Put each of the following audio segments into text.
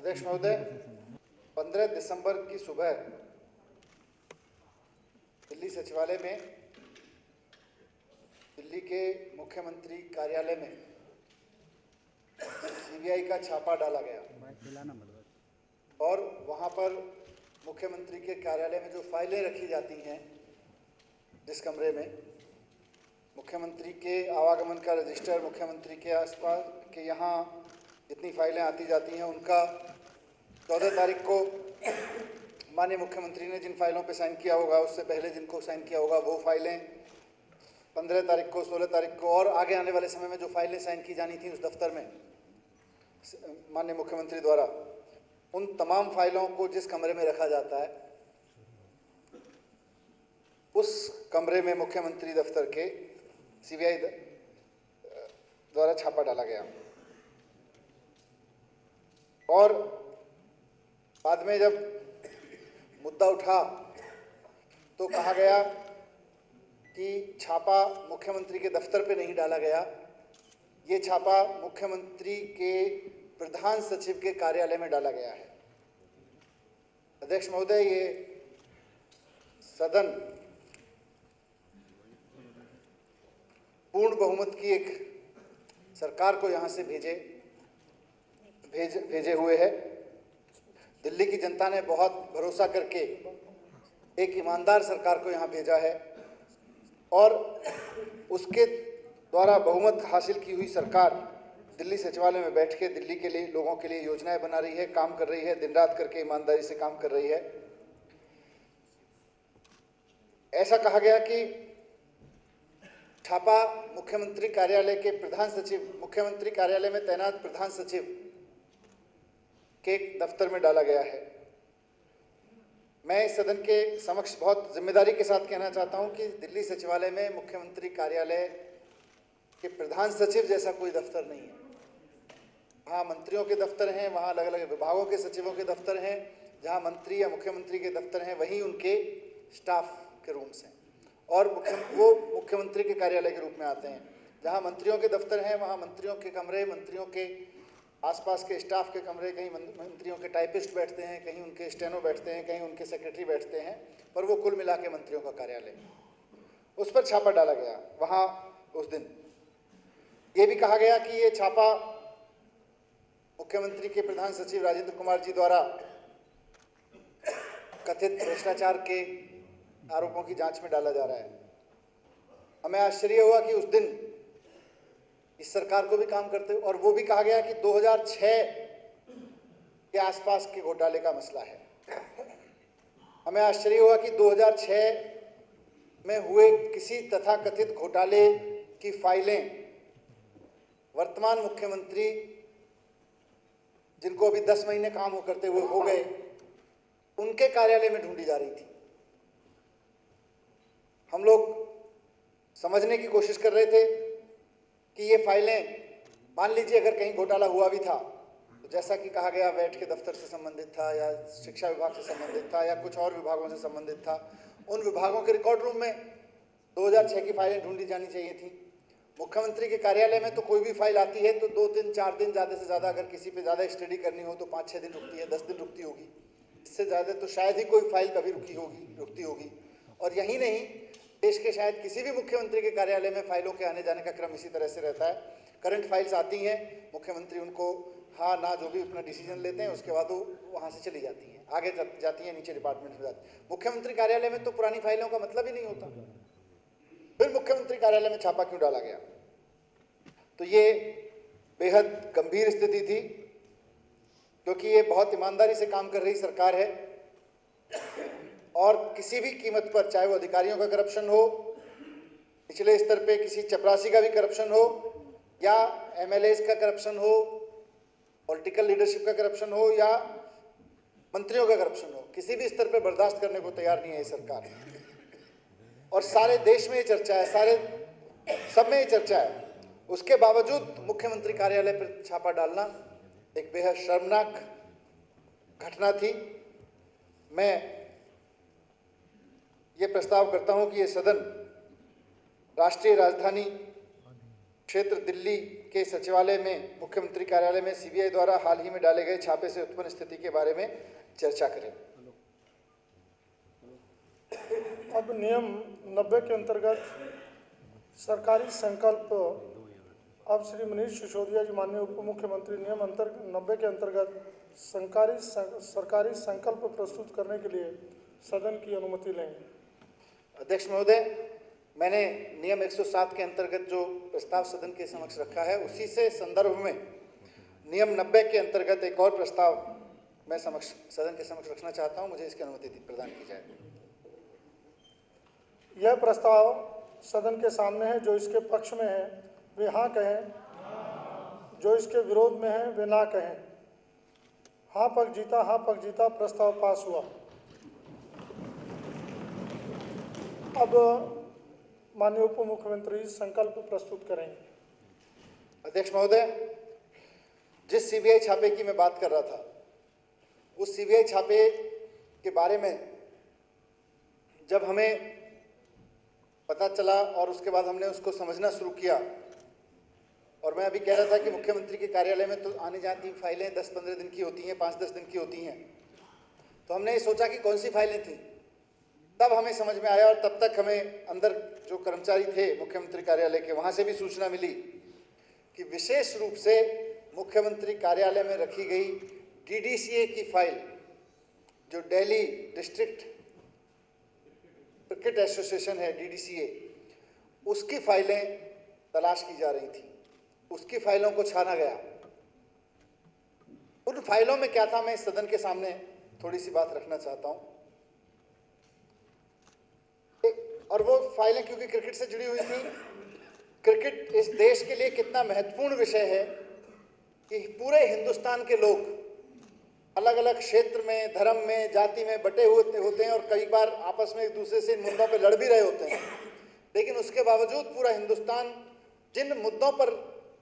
अध्यक्ष महोदय, 15 दिसंबर की सुबह दिल्ली सचिवालय में दिल्ली के मुख्यमंत्री कार्यालय में सीबीआई का छापा डाला गया और वहां पर मुख्यमंत्री के कार्यालय में जो फाइलें रखी जाती हैं, जिस कमरे में मुख्यमंत्री के आवागमन का रजिस्टर, मुख्यमंत्री के आसपास के यहाँ जितनी फाइलें आती जाती हैं, उनका 14 तारीख को माननीय मुख्यमंत्री ने जिन फाइलों पे साइन किया होगा, उससे पहले जिनको साइन किया होगा, वो फाइलें 15 तारीख को, 16 तारीख को और आगे आने वाले समय में जो फाइलें साइन की जानी थी उस दफ्तर में माननीय मुख्यमंत्री द्वारा, उन तमाम फाइलों को जिस कमरे में रखा जाता है, उस कमरे में मुख्यमंत्री दफ्तर के सीबीआई द्वारा छापा डाला गया। और बाद में जब मुद्दा उठा तो कहा गया कि छापा मुख्यमंत्री के दफ्तर पे नहीं डाला गया, ये छापा मुख्यमंत्री के प्रधान सचिव के कार्यालय में डाला गया है। अध्यक्ष महोदय, ये सदन पूर्ण बहुमत की एक सरकार को यहाँ से भेजे हुए है। दिल्ली की जनता ने बहुत भरोसा करके एक ईमानदार सरकार को यहाँ भेजा है और उसके द्वारा बहुमत हासिल की हुई सरकार दिल्ली सचिवालय में बैठ के दिल्ली के लिए, लोगों के लिए योजनाएं बना रही है, काम कर रही है, दिन रात करके ईमानदारी से काम कर रही है। ऐसा कहा गया कि छापा मुख्यमंत्री कार्यालय के प्रधान सचिव, मुख्यमंत्री कार्यालय में तैनात प्रधान सचिव के दफ्तर में डाला गया है। मैं इस सदन के समक्ष बहुत जिम्मेदारी के साथ कहना चाहता हूं कि दिल्ली सचिवालय में मुख्यमंत्री कार्यालय के प्रधान सचिव जैसा कोई दफ्तर नहीं है। वहाँ मंत्रियों के दफ्तर हैं, वहाँ अलग अलग विभागों के सचिवों के दफ्तर हैं। जहाँ मंत्री या मुख्यमंत्री के दफ्तर हैं, वहीं उनके स्टाफ के रूम्स हैं और वो मुख्यमंत्री के कार्यालय के रूप में आते हैं। जहाँ मंत्रियों के दफ्तर हैं, वहाँ मंत्रियों के कमरे, मंत्रियों के आसपास के स्टाफ के कमरे, कहीं मंत्रियों के टाइपिस्ट बैठते हैं, कहीं उनके स्टेनो बैठते हैं, कहीं उनके सेक्रेटरी बैठते हैं, पर वो कुल मिला के मंत्रियों का कार्यालय, उस पर छापा डाला गया। वहाँ उस दिन ये भी कहा गया कि ये छापा मुख्यमंत्री के प्रधान सचिव राजेंद्र कुमार जी द्वारा कथित भ्रष्टाचार के आरोपों की जांच में डाला जा रहा है। हमें आश्चर्य हुआ कि उस दिन इस सरकार को भी काम करते हुए, और वो भी कहा गया कि 2006 के आसपास के घोटाले का मसला है। हमें आश्चर्य हुआ कि 2006 में हुए किसी तथाकथित घोटाले की फाइलें वर्तमान मुख्यमंत्री, जिनको अभी 10 महीने काम करते हुए हो गए, उनके कार्यालय में ढूंढी जा रही थी। हम लोग समझने की कोशिश कर रहे थे कि ये फाइलें, मान लीजिए अगर कहीं घोटाला हुआ भी था तो जैसा कि कहा गया वैट के दफ्तर से संबंधित था या शिक्षा विभाग से संबंधित था या कुछ और विभागों से संबंधित था, उन विभागों के रिकॉर्ड रूम में 2006 की फाइलें ढूंढी जानी चाहिए थी। मुख्यमंत्री के कार्यालय में तो कोई भी फाइल आती है तो 2 दिन 4 दिन, ज़्यादा से ज़्यादा अगर किसी पे ज़्यादा स्टडी करनी हो तो 5-6 दिन रुकती है, 10 दिन रुकती होगी। इससे ज़्यादा तो शायद ही कोई फाइल कभी रुकती होगी। और यही नहीं, देश के शायद किसी भी मुख्यमंत्री के कार्यालय में फाइलों के आने जाने का क्रम इसी तरह से रहता है। करंट फाइल्स आती हैं, मुख्यमंत्री उनको हाँ ना जो भी अपना डिसीजन लेते हैं, उसके बाद वो वहाँ से चली जाती हैं, आगे जाती हैं, नीचे डिपार्टमेंट में जाती हैं। मुख्यमंत्री कार्यालय में तो पुरानी फाइलों का मतलब ही नहीं होता। फिर मुख्यमंत्री कार्यालय में छापा क्यों डाला गया? तो ये बेहद गंभीर स्थिति थी, क्योंकि ये बहुत ईमानदारी से काम कर रही सरकार है और किसी भी कीमत पर, चाहे वो अधिकारियों का करप्शन हो, निचले स्तर पे किसी चपरासी का भी करप्शन हो या एमएलएज का करप्शन हो, पॉलिटिकल लीडरशिप का करप्शन हो या मंत्रियों का करप्शन हो, किसी भी स्तर पे बर्दाश्त करने को तैयार नहीं है ये सरकार। और सारे देश में ये चर्चा है, सब में ये चर्चा है। उसके बावजूद मुख्यमंत्री कार्यालय पर छापा डालना एक बेहद शर्मनाक घटना थी। मैं ये प्रस्ताव करता हूं कि ये सदन राष्ट्रीय राजधानी क्षेत्र दिल्ली के सचिवालय में मुख्यमंत्री कार्यालय में सीबीआई द्वारा हाल ही में डाले गए छापे से उत्पन्न स्थिति के बारे में चर्चा करें। अब नियम 90 के अंतर्गत सरकारी संकल्प, अब श्री मनीष सिसोदिया जी माननीय उप मुख्यमंत्री नियम 90 के अंतर्गत सरकारी संकल्प प्रस्तुत करने के लिए सदन की अनुमति लेंगे। अध्यक्ष महोदय, मैंने नियम 107 के अंतर्गत जो प्रस्ताव सदन के समक्ष रखा है, उसी से संदर्भ में नियम 90 के अंतर्गत एक और प्रस्ताव मैं सदन के समक्ष रखना चाहता हूं। मुझे इसकी अनुमति प्रदान की जाए। यह प्रस्ताव सदन के सामने है। जो इसके पक्ष में है वे हाँ कहें, जो इसके विरोध में है वे ना कहें। हाँ पक्ष जीता, हाँ पक्ष जीता। प्रस्ताव पास हुआ। अब माननीय उप मुख्यमंत्री संकल्प प्रस्तुत करेंगे। अध्यक्ष महोदय, जिस सीबीआई छापे की मैं बात कर रहा था, उस सीबीआई छापे के बारे में जब हमें पता चला और उसके बाद हमने उसको समझना शुरू किया, और मैं अभी कह रहा था कि मुख्यमंत्री के कार्यालय में तो आने जाती फाइलें 10-15 दिन की होती हैं, 5-10 दिन की होती हैं, तो हमने ये सोचा कि कौन सी फाइलें थी। तब हमें समझ में आया, और तब तक हमें अंदर जो कर्मचारी थे मुख्यमंत्री कार्यालय के, वहाँ से भी सूचना मिली कि विशेष रूप से मुख्यमंत्री कार्यालय में रखी गई डीडीसीए की फाइल, जो दिल्ली डिस्ट्रिक्ट क्रिकेट एसोसिएशन है डीडीसीए, उसकी फाइलें तलाश की जा रही थी। उसकी फाइलों को छाना गया। उन फाइलों में क्या था, मैं इस सदन के सामने थोड़ी सी बात रखना चाहता हूं। और वो फाइलें क्योंकि क्रिकेट से जुड़ी हुई थी, क्रिकेट इस देश के लिए कितना महत्वपूर्ण विषय है कि पूरे हिंदुस्तान के लोग अलग अलग क्षेत्र में, धर्म में, जाति में बटे हुए होते हैं, और कई बार आपस में एक दूसरे से इन मुद्दों पर लड़ भी रहे होते हैं, लेकिन उसके बावजूद पूरा हिंदुस्तान जिन मुद्दों पर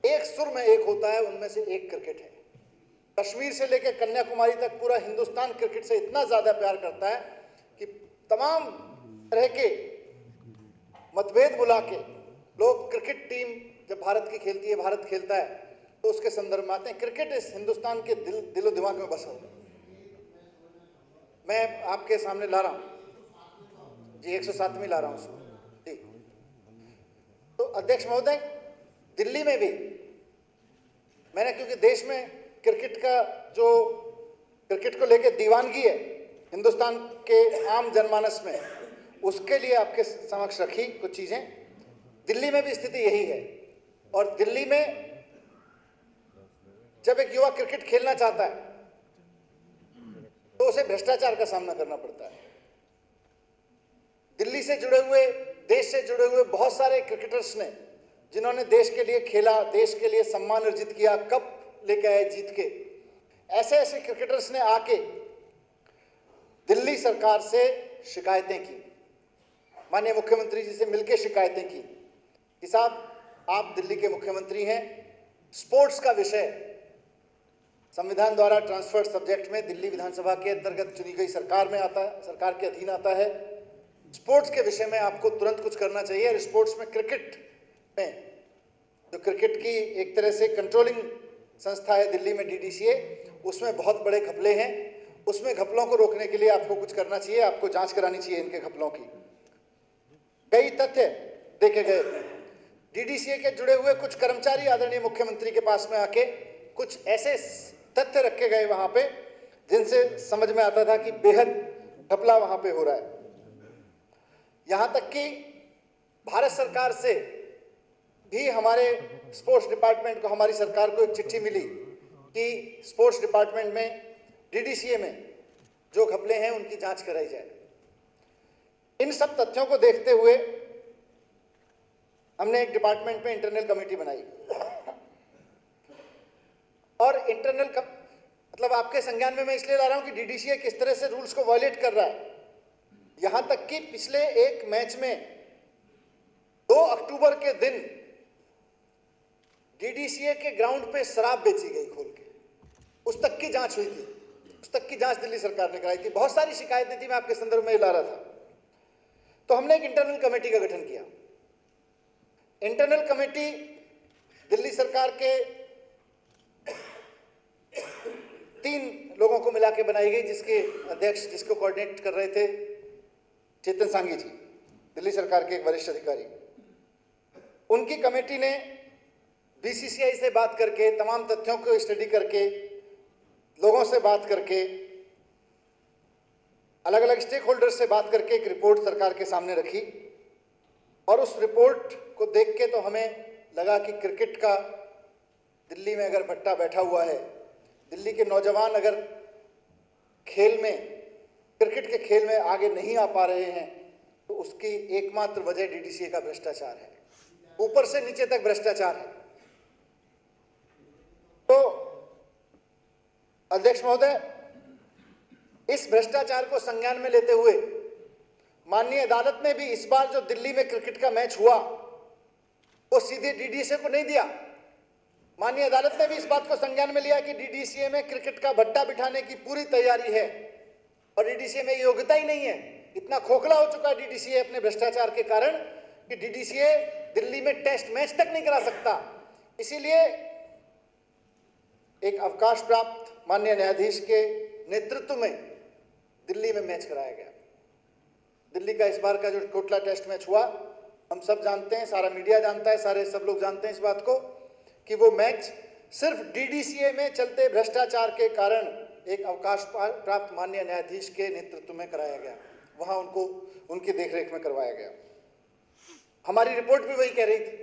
एक सुर में एक होता है, उनमें से एक क्रिकेट है। कश्मीर से लेकर कन्याकुमारी तक पूरा हिंदुस्तान क्रिकेट से इतना ज़्यादा प्यार करता है कि तमाम तरह के मतभेद बुला के लोग क्रिकेट टीम जब भारत की खेलती है, भारत खेलता है, तो उसके संदर्भ में आते हैं। क्रिकेट इस हिंदुस्तान के दिलो दिमाग में बसा हुआ। मैं आपके सामने ला रहा हूँ जी, 107वीं ला रहा हूँ उसको जी। तो अध्यक्ष महोदय, दिल्ली में भी मैंने, क्योंकि देश में क्रिकेट का जो क्रिकेट को लेकर दीवानगी है हिंदुस्तान के आम जनमानस में, उसके लिए आपके समक्ष रखी कुछ चीज़ें। दिल्ली में भी स्थिति यही है, और दिल्ली में जब एक युवा क्रिकेट खेलना चाहता है तो उसे भ्रष्टाचार का सामना करना पड़ता है। दिल्ली से जुड़े हुए, देश से जुड़े हुए बहुत सारे क्रिकेटर्स ने, जिन्होंने देश के लिए खेला, देश के लिए सम्मान अर्जित किया, कप लेके आए जीत के, ऐसे ऐसे क्रिकेटर्स ने आके दिल्ली सरकार से शिकायतें की, माननीय मुख्यमंत्री जी से मिलकर शिकायतें की कि साहब आप दिल्ली के मुख्यमंत्री हैं, स्पोर्ट्स का विषय संविधान द्वारा ट्रांसफर्ड सब्जेक्ट में दिल्ली विधानसभा के अंतर्गत चुनी गई सरकार में आता है, सरकार के अधीन आता है। स्पोर्ट्स के विषय में आपको तुरंत कुछ करना चाहिए। और स्पोर्ट्स में, क्रिकेट में, जो क्रिकेट की एक तरह से कंट्रोलिंग संस्था है दिल्ली में डीडीसीए, उसमें बहुत बड़े घपले हैं। उसमें घपलों को रोकने के लिए आपको कुछ करना चाहिए, आपको जांच करानी चाहिए इनके घपलों की। कई तथ्य देखे गए। डीडीसीए के जुड़े हुए कुछ कर्मचारी आदरणीय मुख्यमंत्री के पास में आके कुछ ऐसे तथ्य रखे गए वहां पे, जिनसे समझ में आता था कि बेहद घपला वहां पे हो रहा है। यहां तक कि भारत सरकार से भी हमारे स्पोर्ट्स डिपार्टमेंट को, हमारी सरकार को एक चिट्ठी मिली कि स्पोर्ट्स डिपार्टमेंट में, डीडीसीए में जो घपले हैं उनकी जांच कराई जाए। इन सब तथ्यों को देखते हुए हमने एक डिपार्टमेंट में इंटरनल कमेटी बनाई, और इंटरनल मतलब आपके संज्ञान में मैं इसलिए ला रहा हूं कि डीडीसीए किस तरह से रूल्स को वायलेट कर रहा है। यहां तक कि पिछले एक मैच में 2 अक्टूबर के दिन डीडीसीए के ग्राउंड पे शराब बेची गई खोल के, उस तक की जांच हुई थी, उस तक की जांच दिल्ली सरकार ने कराई थी। बहुत सारी शिकायतें थी, मैं आपके संदर्भ में ला रहा था। तो हमने एक इंटरनल कमेटी का गठन किया। इंटरनल कमेटी दिल्ली सरकार के 3 लोगों को मिला के बनाई गई, जिसके अध्यक्ष, जिसको कोऑर्डिनेट कर रहे थे चेतन सांगी जी, दिल्ली सरकार के एक वरिष्ठ अधिकारी। उनकी कमेटी ने बीसीसीआई से बात करके, तमाम तथ्यों को स्टडी करके, लोगों से बात करके, अलग अलग स्टेक होल्डर्स से बात करके एक रिपोर्ट सरकार के सामने रखी। और उस रिपोर्ट को देख के तो हमें लगा कि क्रिकेट का दिल्ली में अगर भट्टा बैठा हुआ है, दिल्ली के नौजवान अगर खेल में, क्रिकेट के खेल में आगे नहीं आ पा रहे हैं, तो उसकी एकमात्र वजह डीडीसीए का भ्रष्टाचार है, ऊपर से नीचे तक भ्रष्टाचार है। तो अध्यक्ष महोदय, इस भ्रष्टाचार को संज्ञान में लेते हुए माननीय अदालत ने भी इस बार जो दिल्ली में क्रिकेट का मैच हुआ वो सीधे डीडीसीए को नहीं दिया। माननीय अदालत ने भी इस बात को संज्ञान में लिया कि डीडीसीए में क्रिकेट का भट्टा बिठाने की पूरी तैयारी है और डीडीसीए में योग्यता ही नहीं है। इतना खोखला हो चुका है डीडीसीए अपने भ्रष्टाचार के कारण कि डीडीसीए दिल्ली में टेस्ट मैच तक नहीं करा सकता। इसीलिए एक अवकाश प्राप्त माननीय न्यायाधीश के नेतृत्व में दिल्ली में मैच कराया गया। दिल्ली का इस बार का जो कोटला टेस्ट मैच हुआ, हम सब जानते हैं, सारा मीडिया जानता है, सारे सब लोग जानते हैं इस बात को कि वो मैच सिर्फ डीडीसीए में चलते भ्रष्टाचार के कारण एक अवकाश प्राप्त माननीय न्यायाधीश के नेतृत्व में कराया गया। वहां उनको उनकी देखरेख में करवाया गया। हमारी रिपोर्ट भी वही कह रही थी।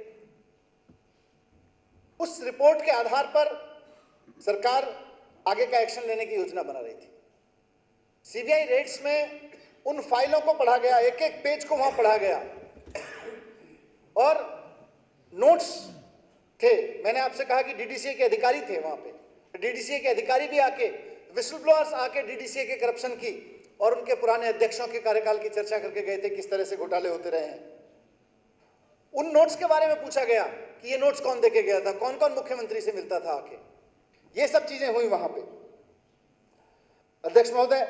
उस रिपोर्ट के आधार पर सरकार आगे का एक्शन लेने की योजना बना रही थी। सीबीआई रेड्स में उन फाइलों को पढ़ा गया, एक एक पेज को वहां पढ़ा गया और नोट्स थे। मैंने आपसे कहा कि डीडीसीए के अधिकारी थे वहां पे। डीडीसीए के अधिकारी भी आके, विस्ल ब्लोअर्स आके डीडीसीए के करप्शन की और उनके पुराने अध्यक्षों के कार्यकाल की चर्चा करके गए थे, किस तरह से घोटाले होते रहे हैं। उन नोट्स के बारे में पूछा गया कि ये नोट्स कौन देके गया था, कौन कौन मुख्यमंत्री से मिलता था आके। ये सब चीजें हुई वहां पे। अध्यक्ष महोदय,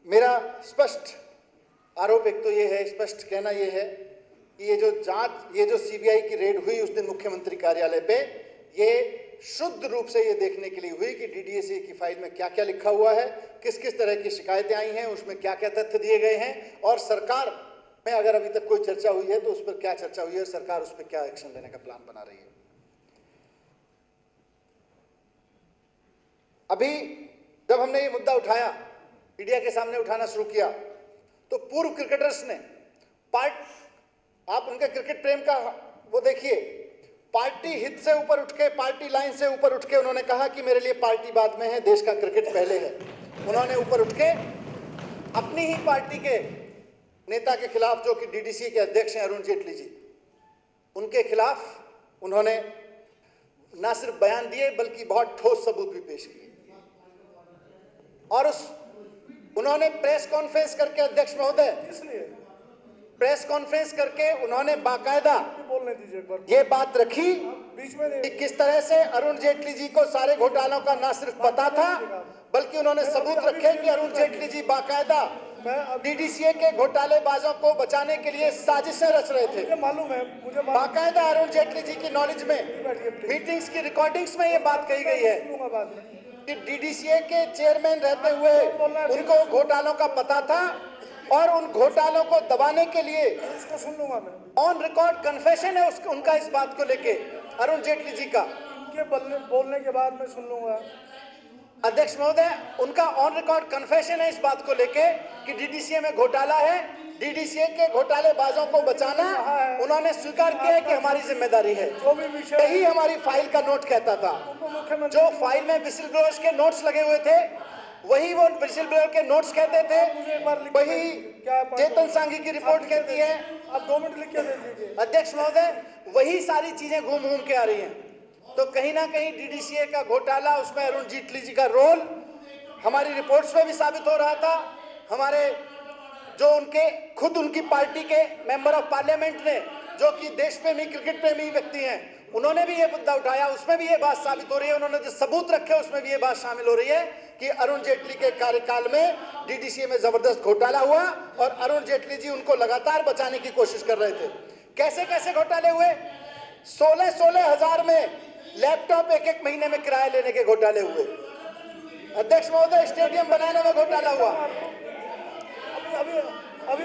मेरा स्पष्ट आरोप एक तो ये है, स्पष्ट कहना ये है कि ये जो जांच, ये जो सीबीआई की रेड हुई उस दिन मुख्यमंत्री कार्यालय पे, ये शुद्ध रूप से ये देखने के लिए हुई कि डीडीसीए की फाइल में क्या क्या लिखा हुआ है, किस किस तरह की शिकायतें आई हैं, उसमें क्या क्या तथ्य दिए गए हैं और सरकार में अगर अभी तक कोई चर्चा हुई है तो उस पर क्या चर्चा हुई है और सरकार उस पर क्या एक्शन लेने का प्लान बना रही है। अभी जब हमने ये मुद्दा उठाया, मीडिया के सामने उठाना शुरू किया, तो पूर्व क्रिकेटर्स ने आप उनके क्रिकेट प्रेम का वो देखिए, पार्टी हित से ऊपर उठ के, पार्टी लाइन से ऊपर उठ के उन्होंने कहा कि मेरे लिए पार्टी बाद में है, देश का क्रिकेट पहले है। उन्होंने ऊपर उठ के अपनी ही पार्टी के नेता के खिलाफ, जो कि डीडीसी के अध्यक्ष हैं अरुण जेटली जी, उनके खिलाफ उन्होंने ना सिर्फ बयान दिए बल्कि बहुत ठोस सबूत भी पेश किए। और उन्होंने प्रेस कॉन्फ्रेंस करके, अध्यक्ष महोदय, प्रेस कॉन्फ्रेंस करके उन्होंने बाकायदा बोलने दीजिए एक बार, ये बात रखी बीच में कि किस तरह से अरुण जेटली जी को सारे घोटालों का ना सिर्फ पता था बल्कि उन्होंने सबूत रखे कि अरुण जेटली जी बाकायदा डीडीसीए के घोटालेबाजों को बचाने के लिए साजिशें रच रहे थे। मुझे मालूम है, बाकायदा अरुण जेटली जी की नॉलेज में मीटिंग्स की रिकॉर्डिंग्स में ये बात कही गई है कि डीडीसीए के चेयरमैन रहते हुए उनको घोटालों का पता था और उन घोटालों को दबाने के लिए इसको सुन लूंगा मैं। ऑन रिकॉर्ड कन्फेशन है उनका इस बात को लेके, अरुण जेटली जी का। इनके बोलने के बाद मैं सुन लूंगा। अध्यक्ष महोदय, उनका ऑन रिकॉर्ड कन्फेशन है इस बात को लेके कि डीडीसीए में घोटाला है, डीडीसीए के घोटालेबाजों को बचाना उन्होंने स्वीकार किया है कि हमारी जिम्मेदारी है। यही हमारी फाइल का नोट कहता था। जो फाइल में विसिल ब्लोअर्स के नोट्स लगे हुए थे वही वो विसिल ब्लोअर के नोट्स कहते थे, वही चेतन सांगी की रिपोर्ट कहती है। अब 2 मिनट लिख के दे दीजिए। अध्यक्ष महोदय, वही सारी चीजें घूम घूम के आ रही हैं। तो कहीं ना कहीं डीडीसीए का घोटाला, उसमें अरुण जेटली जी का रोल हमारी रिपोर्ट्स में भी साबित हो रहा था। हमारे जो खुद उनकी पार्टी के मेंबर ऑफ पार्लियामेंट ने, जो कि देश प्रेमी, क्रिकेट प्रेमी व्यक्ति हैं, उन्होंने भी ये मुद्दा उठाया, उसमें भी ये बात साबित हो रही है। उन्होंने जो सबूत रखे उसमें भी ये बात शामिल हो रही है कि अरुण जेटली के कार्यकाल में डीडीसीए में जबरदस्त घोटाला हुआ और अरुण जेटली जी उनको लगातार बचाने की कोशिश कर रहे थे। कैसे कैसे घोटाले हुए, 16 हजार में लैपटॉप एक महीने में किराए लेने के घोटाले हुए। अध्यक्ष महोदय, स्टेडियम बनाने में घोटाला हुआ। अभी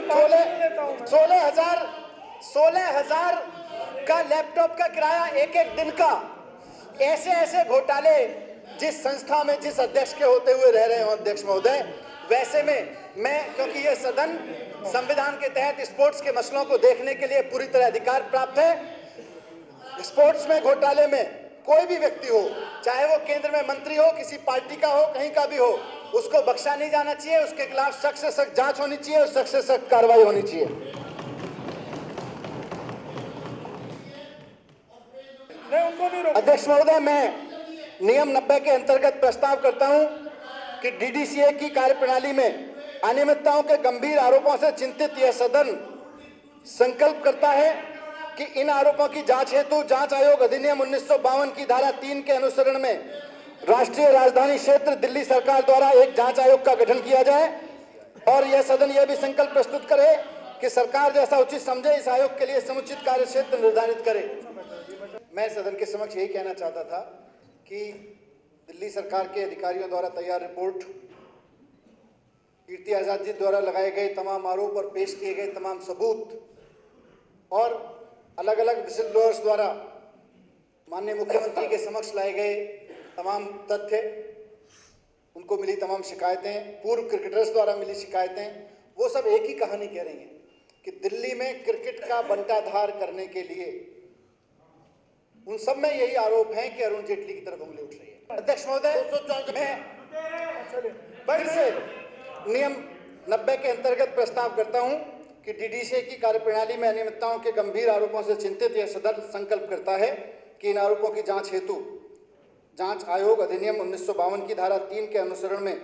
16,000 का लैपटॉप का किराया एक दिन का। ऐसे घोटाले जिस संस्था में जिस अध्यक्ष के होते हुए रह रहे हो अध्यक्ष महोदय, वैसे में मैं, क्योंकि ये सदन संविधान के तहत स्पोर्ट्स के मसलों को देखने के लिए पूरी तरह अधिकार प्राप्त है, स्पोर्ट्स में घोटाले में कोई भी व्यक्ति हो, चाहे वो केंद्र में मंत्री हो, किसी पार्टी का हो, कहीं का भी हो, उसको बख्शा नहीं जाना चाहिए। उसके खिलाफ सख्त से सख्त जांच होनी चाहिए और सख्त से सख्त कार्रवाई होनी चाहिए। अध्यक्ष महोदय, मैं नियम 90 के अंतर्गत प्रस्ताव करता हूं कि डीडीसीए की कार्यप्रणाली में अनियमितताओं के गंभीर आरोपों से चिंतित यह सदन संकल्प करता है कि इन आरोपों की जांच हेतु जांच आयोग अधिनियम 1952 की धारा 3 के अनुसरण में राष्ट्रीय राजधानी क्षेत्र दिल्ली सरकार द्वारा एक जांच आयोग का गठन किया जाए और यह सदन यह भी संकल्प प्रस्तुत करे कि सरकार जैसा उचित समझे इस आयोग के लिए समुचित कार्य क्षेत्र निर्धारित करे। मैं सदन के समक्ष यही कहना चाहता था कि दिल्ली सरकार के अधिकारियों द्वारा तैयार रिपोर्ट, कीर्ति आजाद जी द्वारा लगाए गए तमाम आरोप और पेश किए गए तमाम सबूत और अलग अलग विजिल ब्लोअर्स द्वारा माननीय मुख्यमंत्री के समक्ष लाए गए तमाम तथ्य, उनको मिली तमाम शिकायतें, पूर्व क्रिकेटर्स द्वारा मिली शिकायतें, वो सब एक ही कहानी कह रही हैं कि दिल्ली में क्रिकेट का बंटाधार करने के लिए उन सब में यही आरोप है कि अरुण जेटली की तरफ उंगली उठ रही है। अध्यक्ष महोदय, मैं फिर से नियम 90 के अंतर्गत प्रस्ताव करता हूं कि डीडीसीए की कार्यप्रणाली में अनियमितताओं के गंभीर आरोपों से चिंतित यह सदन संकल्प करता है कि इन आरोपों की जांच हेतु जांच आयोग अधिनियम 1952 की धारा 3 के अनुसरण में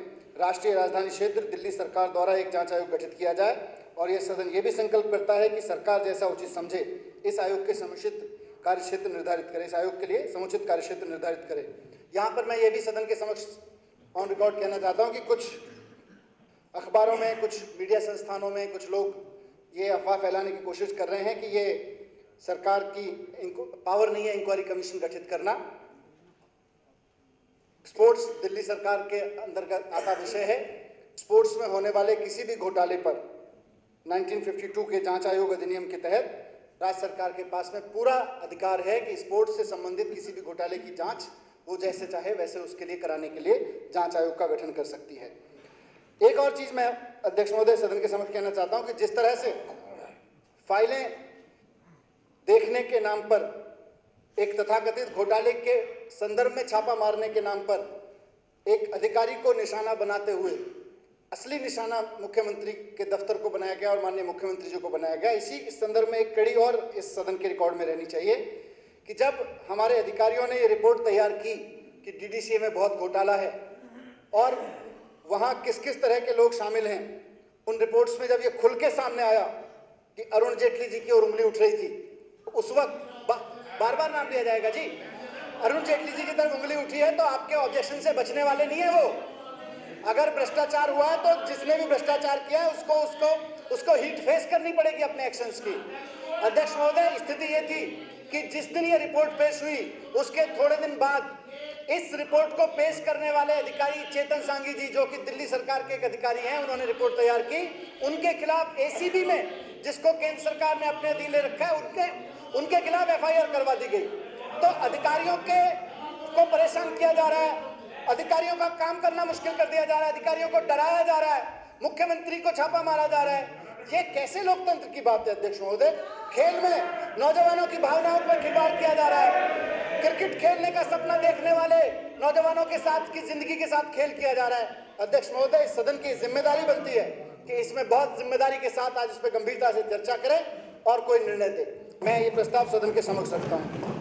राष्ट्रीय राजधानी क्षेत्र दिल्ली सरकार द्वारा एक जांच आयोग गठित किया जाए और यह सदन यह भी संकल्प करता है कि सरकार जैसा उचित समझे इस आयोग के समुचित कार्य क्षेत्र निर्धारित करे, इस आयोग के लिए समुचित कार्य क्षेत्र निर्धारित करे। यहाँ पर मैं ये भी सदन के समक्ष ऑन रिकॉर्ड कहना चाहता हूँ कि कुछ अखबारों में, कुछ मीडिया संस्थानों में कुछ लोग ये अफवाह फैलाने की कोशिश कर रहे हैं कि ये सरकार की पावर नहीं है इंक्वायरी कमीशन गठित करना। स्पोर्ट्स दिल्ली सरकार के अंतर्गत आता विषय है। स्पोर्ट्स में होने वाले किसी भी घोटाले पर 1952 के जांच आयोग अधिनियम के तहत राज्य सरकार के पास में पूरा अधिकार है कि स्पोर्ट्स से संबंधित किसी भी घोटाले की जांच वो जैसे चाहे वैसे उसके लिए कराने के लिए जांच आयोग का गठन कर सकती है। एक और चीज मैं अध्यक्ष महोदय सदन के समक्ष कहना चाहता हूं कि जिस तरह से फाइलें देखने के नाम पर, एक तथाकथित घोटाले के संदर्भ में छापा मारने के नाम पर एक अधिकारी को निशाना बनाते हुए असली निशाना मुख्यमंत्री के दफ्तर को बनाया गया और माननीय मुख्यमंत्री जी को बनाया गया। इस संदर्भ में एक कड़ी और इस सदन के रिकॉर्ड में रहनी चाहिए कि जब हमारे अधिकारियों ने ये रिपोर्ट तैयार की कि डीडीसीए में बहुत घोटाला है और वहाँ किस किस तरह के लोग शामिल हैं, उन रिपोर्ट्स में जब ये खुल के सामने आया कि अरुण जेटली जी की ओर उंगली उठ रही थी, तो उस वक्त बार बार नाम लिया जाएगा जी, अरुण जेटली जी की तरफ उंगली उठी है तो आपके ऑब्जेक्शन से बचने वाले नहीं है वो। अगर भ्रष्टाचार हुआ है तो जिसने भी भ्रष्टाचार किया है उसको हीट फेस करनी पड़ेगी अपने एक्शंस की। अध्यक्ष महोदय, स्थिति ये थी कि जिस दिन ये रिपोर्ट पेश हुई उसके थोड़े दिन बाद इस रिपोर्ट को पेश करने वाले अधिकारी चेतन सांगी जी, जो कि दिल्ली सरकार के एक अधिकारी हैं, उन्होंने रिपोर्ट तैयार की। उनके खिलाफ एसीबी में, जिसको केंद्र सरकार ने अपने अधीन ले रखा है, उनके खिलाफ एफआईआर करवा दी गई। तो अधिकारियों को परेशान किया जा रहा है, अधिकारियों का काम करना मुश्किल कर दिया जा रहा है, अधिकारियों को डराया जा रहा है, मुख्यमंत्री को छापा मारा जा रहा है। ये कैसे लोकतंत्र की बात है अध्यक्ष महोदय? खेल में नौजवानों की भावनाओं पर खिलवाड़ किया जा रहा है, क्रिकेट खेलने का सपना देखने वाले नौजवानों के साथ की जिंदगी के साथ खेल किया जा रहा है। अध्यक्ष महोदय, इस सदन की जिम्मेदारी बनती है कि इसमें बहुत जिम्मेदारी के साथ आज इस पर गंभीरता से चर्चा करें और कोई निर्णय दे। मैं ये प्रस्ताव सदन के समक्ष रखता हूँ।